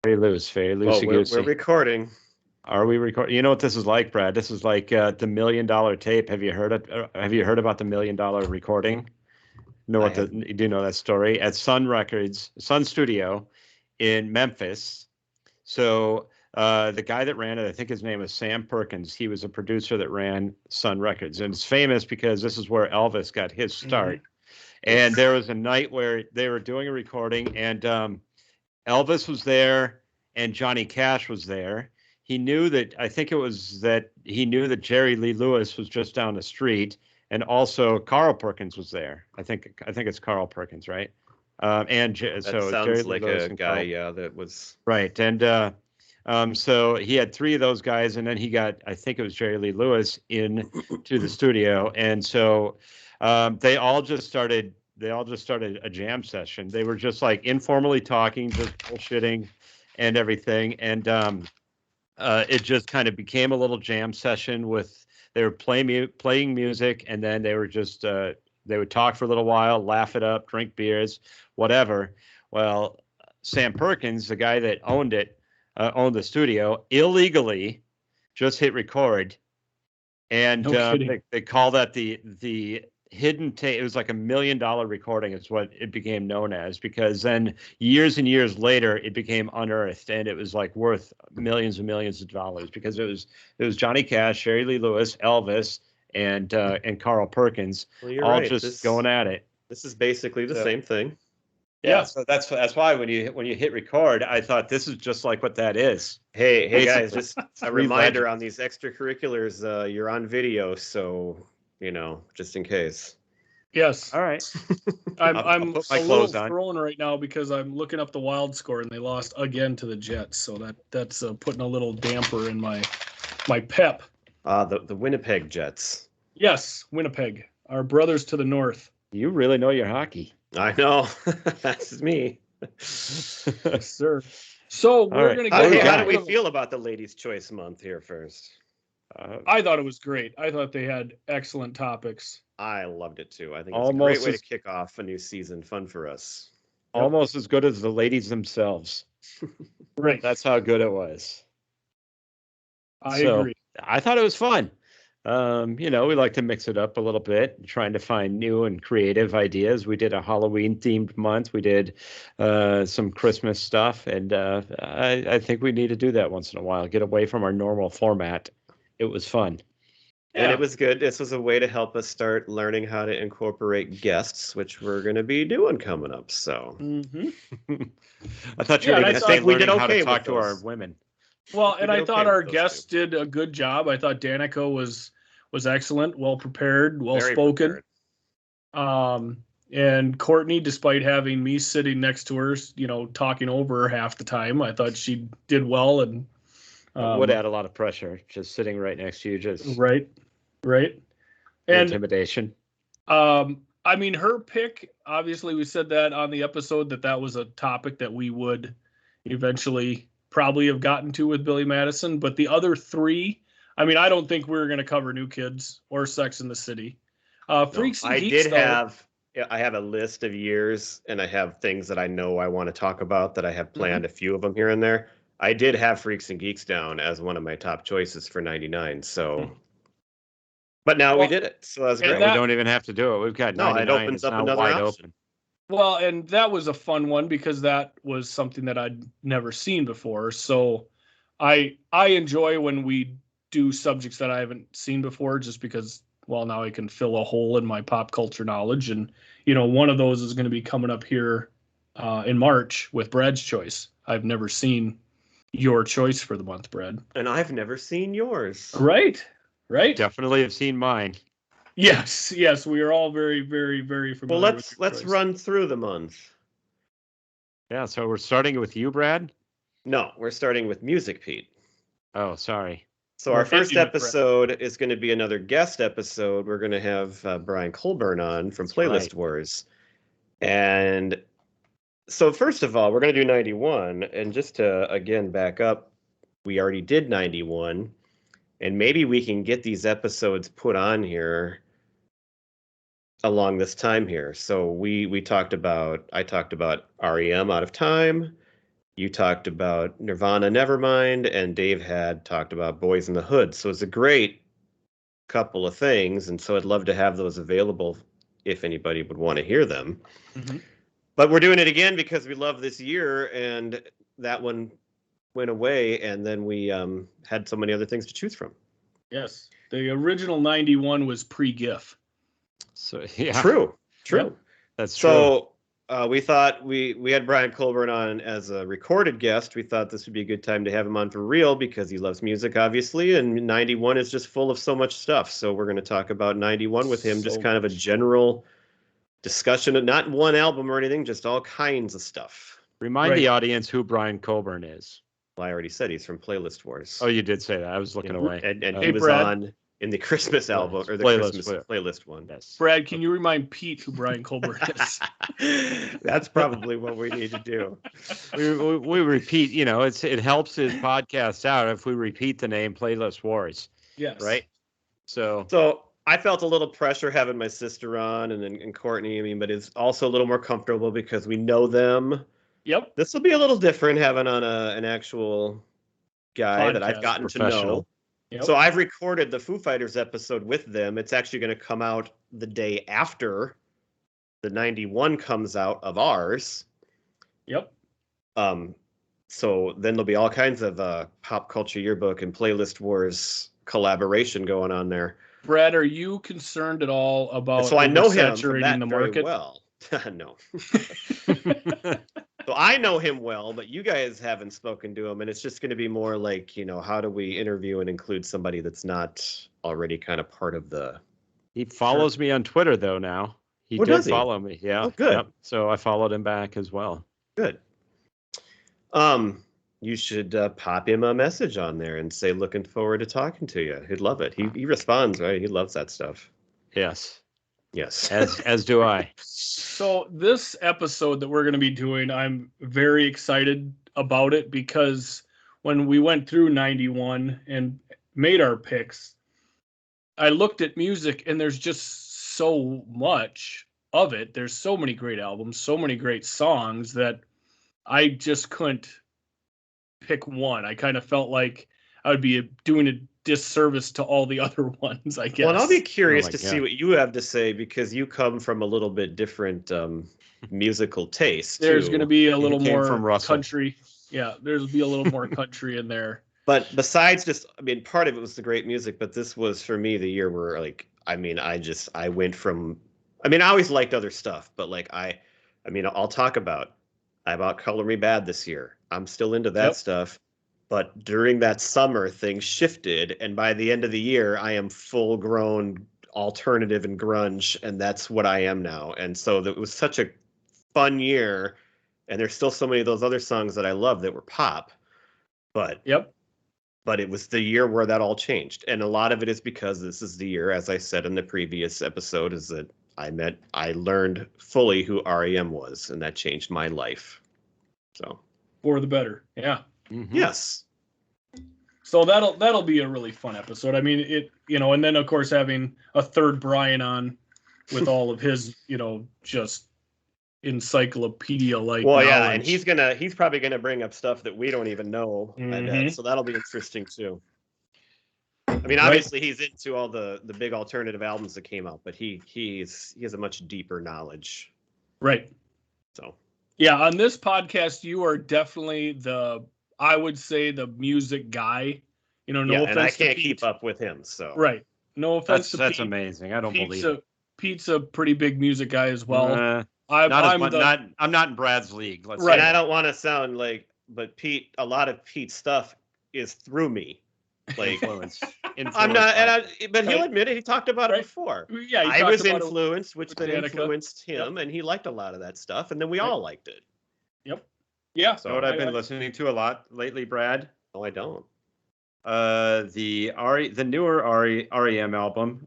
Very Well, loosey we're goosey. recording. Are we recording? You know what this is like, Brad? This is like the $1 million tape. Have you heard it? Have you heard about the $1 million recording? Know I what have. you do know that story at Sun Records, Sun Studio in Memphis. So the guy that ran it, I think his name was Sam Perkins. He was a producer that ran Sun Records, and it's famous because this is where Elvis got his Hmm. start. And Yes. there was a night where they were doing a recording, and Elvis was there and Johnny Cash was there. He knew that I think it was that he knew that Jerry Lee Lewis was just down the street, and also Carl Perkins was there. I think it's Carl Perkins, right? That So Jerry sounds Lee like Lewis a and guy, Carl, yeah, that was. right? And so he had three of those guys, and then he got I think it was Jerry Lee Lewis in to the studio, and so they all just started. They all just started a jam session. They were just like informally talking, just bullshitting, and everything. And it just kind of became a little jam session with they were playing music, and then they were just they would talk for a little while, laugh it up, drink beers, whatever. Well, Sam Perkins, the guy that owned the studio, illegally just hit record, and No kidding. they call that the hidden tape. It was like $1 million recording is what it became known as, because then years and years later it became unearthed, and it was like worth millions and millions of dollars, because it was Johnny Cash, Jerry Lee Lewis, Elvis, and Carl Perkins Well, you're all right. just going at it. This is basically the So same thing. yeah, Yeah. so that's why when you hit record, I thought this is just like what that is. Hey guys, Basically, just a three reminder on legends. these extracurriculars, you're on video, so just in case. Yes. All right, I'll I'm put my a little clothes on. thrown right now because I'm looking up the wild score and they lost again to the Jets. So that's putting a little damper in my pep. The Winnipeg Jets. Yes, Winnipeg, our brothers to the north. You really know your hockey. I know. That's me. Yes, sir. So All we're right. gonna What get do Hey, we a how little do got? we bit of. feel about the Ladies' Choice Month here first? I thought it was great. I thought they had excellent topics. I loved it too. I think it's a great Almost way to as kick off a new season. Fun for us. Yep. almost as good as the ladies themselves. Right. That's how good it was. I So agree. I thought it was fun. We like to mix it up a little bit, trying to find new and creative ideas. We did a Halloween themed month. We did some Christmas stuff, and I think we need to do that once in a while. Get away from our normal format. It was fun. And it Yeah. was good. This was a way to help us start learning how to incorporate guests, which we're going to be doing coming up. So Mm-hmm. I thought you Yeah, were and going I to I say thought. think we did learning how to okay talk with to our those. women. I Well, think we and did I okay thought with our those two. guests did a good job. I thought Danica was excellent, well prepared, well Very spoken. prepared. And Courtney, despite having me sitting next to her, talking over her half the time, I thought she did well. And It would um, add a lot of pressure just sitting right next to you, just right, right. the And intimidation. I mean, her pick. Obviously, we said that on the episode that was a topic that we would eventually probably have gotten to with Billy Madison. But the other three, I mean, I don't think we are going to cover New Kids or Sex in the City. No, Freaks and Geeks, though. I have a list of years and I have things that I know I want to talk about that I have Mhm. planned a few of them here and there. I did have Freaks and Geeks down as one of my top choices for 99. So, but now we Well, did it. So that's and Yeah, great. we that don't even have to do it. We've got No, it 99. opens It's up now another wide option. open. Well, and that was a fun one because that was something that I'd never seen before. So I enjoy when we do subjects that I haven't seen before just because well now I can fill a hole in my pop culture knowledge and one of those is going to be coming up here in March with Brad's choice. I've never seen your choice for the month, Brad. And I've never seen yours. Right. Right? Definitely have seen mine. Yes, yes, we are all very very very Well, familiar with let's your choice. run through the month. Yeah, so we're starting with you, Brad. No, we're starting with Music Pete. Oh, sorry. So our We're first ending with Brad. episode is going to be another guest episode. We're going to have Brian Colburn on from That's Playlist right. Wars. And so first of all, we're going to do 91. And just to, again, back up, we already did 91. And maybe we can get these episodes put on here along this time here. So I talked about REM Out of Time. You talked about Nirvana Nevermind, and Dave had talked about Boys in the Hood. So it's a great couple of things, and so I'd love to have those available if anybody would want to hear them. Mm-hmm. But we're doing it again because we love this year, and that one went away, and then we had so many other things to choose from. Yes. The original 91 was pre-GIF. So yeah, True. Yep. that's true. So we thought we had Brian Colburn on as a recorded guest. We thought this would be a good time to have him on for real because he loves music, obviously, and 91 is just full of so much stuff. So we're going to talk about 91 with him, just kind of a general discussion of not one album or anything, just all kinds of stuff. Remind the audience who Brian Colburn is. Well, I already said he's from Playlist Wars. Oh, you did say that. I was looking away. And Hey, he was Brad. on in the Christmas album or the Playlist, Christmas playlist one. Yes. Brad, can you remind Pete who Brian Colburn is? That's probably what we need to do. We repeat, you know, it helps his podcast out if we repeat the name Playlist Wars, Yes. right? So I felt a little pressure having my sister on and Courtney. I mean, but it's also a little more comfortable because we know them. Yep. This will be a little different having on an actual guy that I've Podcast. gotten to know. Yep. So I've recorded the Foo Fighters episode with them. It's actually going to come out the day after the 91 comes out of ours. Yep. So then there'll be all kinds of pop culture yearbook and Playlist Wars collaboration going on there. Brad, are you concerned at all about So I know him from oversaturating that the very market? well. No. So I know him well, but you guys haven't spoken to him, and it's just going to be more like, you know, how do we interview and include somebody that's not already kind of part of the... he follows me on Twitter though now. He Oh, did does he? follow me. Yeah. Oh, good. Yep. So I followed him back as well. Good. You should pop him a message on there and say, looking forward to talking to you. He'd love it. He responds, right? He loves that stuff. Yes. Yes. As do I. So this episode that we're going to be doing, I'm very excited about it because when we went through 91 and made our picks, I looked at music and there's just so much of it. There's so many great albums, so many great songs that I just couldn't pick one. I kind of felt like I would be doing a disservice to all the other ones, I guess. Well, and I'll be curious Oh my to see God. what you have to say because you come from a little bit different musical taste. There's too. going to be a little came more from Russell. country. Yeah, there's be a little more country in there. But besides just, I mean, part of it was the great music, but this was for me the year where, like, I mean, I went from, I mean, I always liked other stuff, but like, I mean, I'll talk about, I bought Color Me Bad this year. I'm still into that Yep. stuff. But during that summer, things shifted. And by the end of the year, I am full grown alternative and grunge. And that's what I am now. And so it was such a fun year. And there's still so many of those other songs that I love that were pop. But Yep. but it was the year where that all changed. And a lot of it is because this is the year, as I said in the previous episode, is that I learned fully who REM was, and that changed my life. So For the better. Yeah. Mhm. yes. So that'll be a really fun episode. I mean, it, you know, and then of course having a third Brian on with all of his, you know, just encyclopedia like Well, knowledge. yeah, and he's probably gonna bring up stuff that we don't even know. I bet. Mhm. So that'll be interesting too. I mean, Right. obviously he's into all the big alternative albums that came out, but he has a much deeper knowledge. Right. So Yeah, on this podcast, you are definitely I would say the music guy. You know, no yeah, offense and I to can't Pete. keep up with him. So Right. No offense That's to Pete. amazing. I don't believe it. Pete's a pretty big music guy as well. I'm I'm not in Brad's league. Let's Right. And say I that. don't want to sound like, but Pete, a lot of Pete's stuff is through me. Like Influence. I'm not, but he'll Right. admit it. He talked about it Right. before. Yeah, I was influenced, which with then Danica. influenced him, and he liked a lot of that stuff, and then we Right. all liked it. Yep. Yeah. So You know what I've been I- listening to a lot lately, Brad? No, I don't. The newer REM album,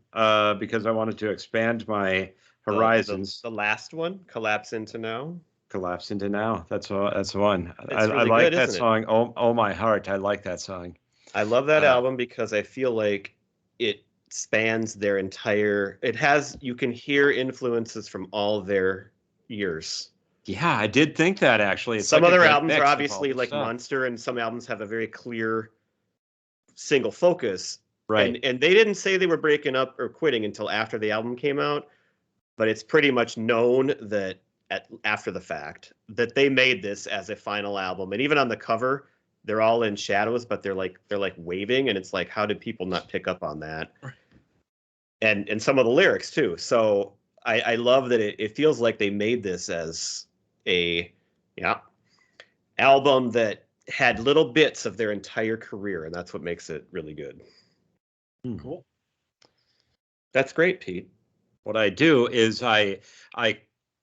because I wanted to expand my horizons. The last one, Collapse Into Now. Collapse Into Now. That's the one. I really like good, that isn't it? song. Oh my heart. I like that song. I love that Uh, album because I feel like it spans their entire. It has, you can hear influences from all their years. Yeah, I did think that actually. It's Some like a other good albums mix are of all obviously the like stuff. Monster, and some albums have a very clear single focus. Right. And they didn't say they were breaking up or quitting until after the album came out, but it's pretty much known that after the fact that they made this as a final album. And even on the cover, they're all in shadows, but they're like waving, and it's like, how did people not pick up on that? And some of the lyrics too. So I love that it feels like they made this as a album that had little bits of their entire career, and that's what makes it really good. Cool. That's great, Pete. What I do is I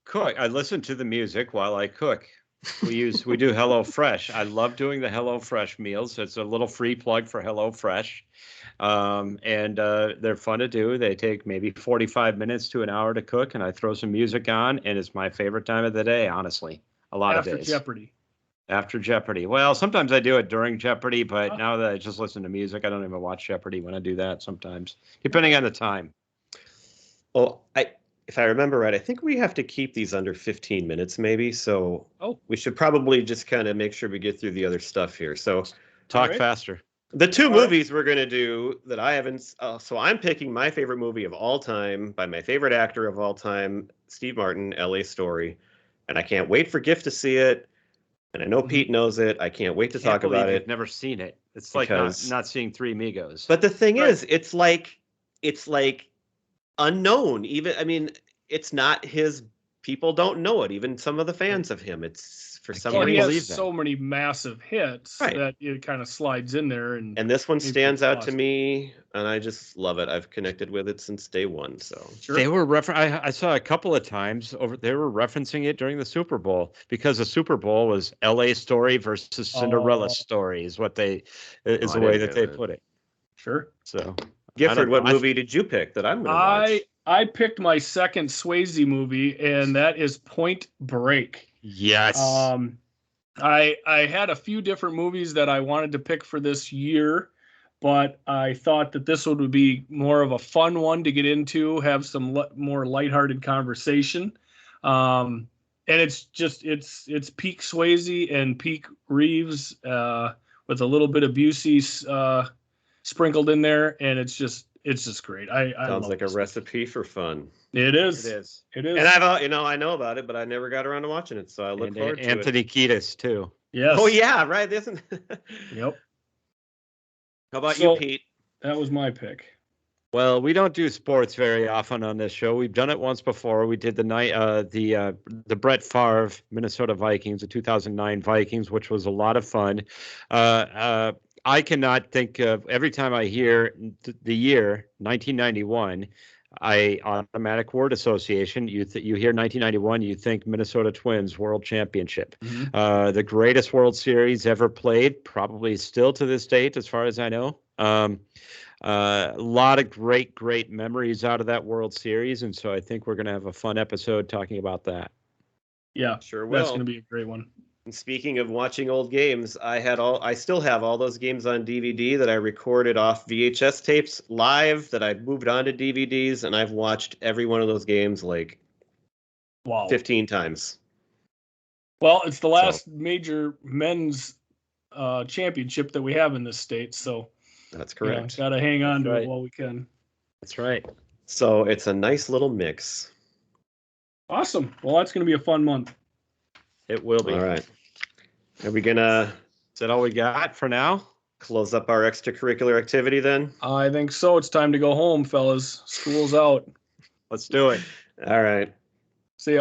cook. I listen to the music while I cook. We do HelloFresh. I love doing the HelloFresh meals. It's a little free plug for HelloFresh. And they're fun to do. They take maybe 45 minutes to an hour to cook, and I throw some music on, and it's my favorite time of the day, honestly. A lot of days. After Jeopardy. After Jeopardy. Well, sometimes I do it during Jeopardy, but now that I just listen to music, I don't even watch Jeopardy when I do that sometimes, depending on the time. Well, if I remember right, I think we have to keep these under 15 minutes maybe. So we should probably just kind of make sure we get through the other stuff here. So talk faster. The two movies we're going to do that I haven't, so I'm picking my favorite movie of all time by my favorite actor of all time, Steve Martin, L.A. Story. And I can't wait for Gift to see it. And I know Pete knows it. I can't wait to talk about it. I've never seen it. It's like not seeing Three Amigos. But the thing is, it's like unknown. Even, I mean, it's not his, people don't know it. Even some of the fans of him, it's for some reason. He has so many massive hits that it kind of slides in there. And this one stands out to me, and I just love it. I've connected with it since day one. So they were I saw a couple of times they were referencing it during the Super Bowl, because the Super Bowl was L.A. Story versus Cinderella Story is what the way that they put it. Sure. So Gifford, what movie did you pick that I'm going to watch? I picked my second Swayze movie, and that is Point Break. Yes. I had a few different movies that I wanted to pick for this year, but I thought that this would be more of a fun one to get into, have some more lighthearted conversation. And it's peak Swayze and peak Reeves with a little bit of Busey sprinkled in there, and it's just great. I sounds like a recipe for fun. It is. And I've I know about it, but I never got around to watching it, so I look forward to Anthony Kiedis too. Yes. Oh yeah, right. Yep. How about you, Pete? That was my pick. Well, we don't do sports very often on this show. We've done it once before. We did the Brett Favre Minnesota Vikings, the 2009 Vikings, which was a lot of fun. I cannot think of, every time I hear the year 1991, automatic word association. You hear 1991, you think Minnesota Twins World Championship. Mm-hmm. The greatest World Series ever played, probably still to this date, as far as I know. A lot of great memories out of that World Series, and so I think we're going to have a fun episode talking about that. Yeah, sure will. That's going to be a great one. And speaking of watching old games, I still have all those games on DVD that I recorded off VHS tapes live that I moved on to DVDs, and I've watched every one of those games 15 times. Well, it's the last major men's championship that we have in this state, so that's correct. Got to hang on to it while we can. That's right. So it's a nice little mix. Awesome. Well, that's going to be a fun month. It will be. All right. Are we gonna? Is that all we got for now? Close up our extracurricular activity then? I think so. It's time to go home, fellas. School's out. Let's do it. All right.